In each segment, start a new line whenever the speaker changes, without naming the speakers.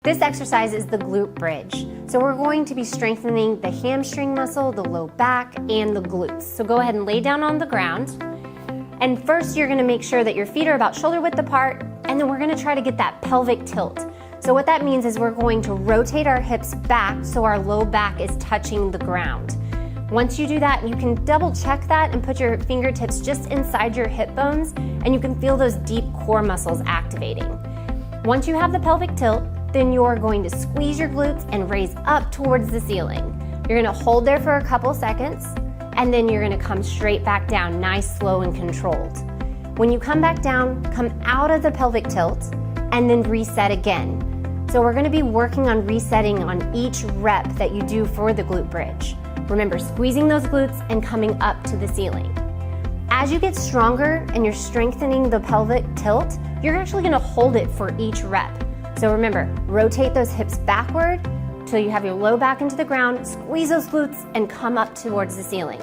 This exercise is the glute bridge. So we're going to be strengthening the hamstring muscle, the low back, and the glutes. So go ahead and lay down on the ground. And first you're gonna make sure that your feet are about shoulder width apart, and then we're gonna try to get that pelvic tilt. So what that means is we're going to rotate our hips back so our low back is touching the ground. Once you do that, you can double check that and put your fingertips just inside your hip bones, and you can feel those deep core muscles activating. Once you have the pelvic tilt, then you're going to squeeze your glutes and raise up towards the ceiling. You're gonna hold there for a couple seconds, and then you're gonna come straight back down, nice, slow, and controlled. When you come back down, come out of the pelvic tilt, and then reset again. So we're gonna be working on resetting on each rep that you do for the glute bridge. Remember, squeezing those glutes and coming up to the ceiling. As you get stronger and you're strengthening the pelvic tilt, you're actually gonna hold it for each rep. So remember, rotate those hips backward till you have your low back into the ground, squeeze those glutes, and come up towards the ceiling.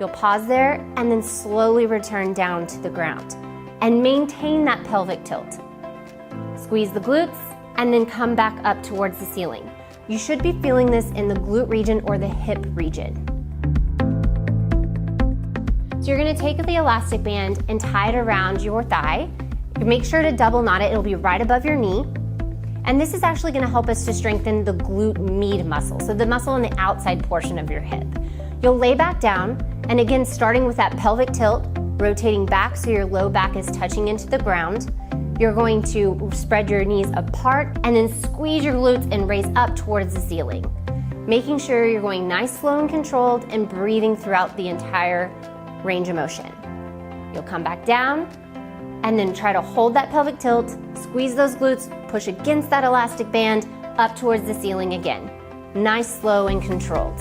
You'll pause there and then slowly return down to the ground. And maintain that pelvic tilt. Squeeze the glutes and then come back up towards the ceiling. You should be feeling this in the glute region or the hip region. So you're gonna take the elastic band and tie it around your thigh. Make sure to double knot it, it'll be right above your knee. And this is actually gonna help us to strengthen the glute med muscle, so the muscle in the outside portion of your hip. You'll lay back down, and again, starting with that pelvic tilt, rotating back so your low back is touching into the ground. You're going to spread your knees apart and then squeeze your glutes and raise up towards the ceiling. Making sure you're going nice, slow, and controlled and breathing throughout the entire range of motion. You'll come back down and then try to hold that pelvic tilt, squeeze those glutes, push against that elastic band up towards the ceiling again. Nice, slow, and controlled.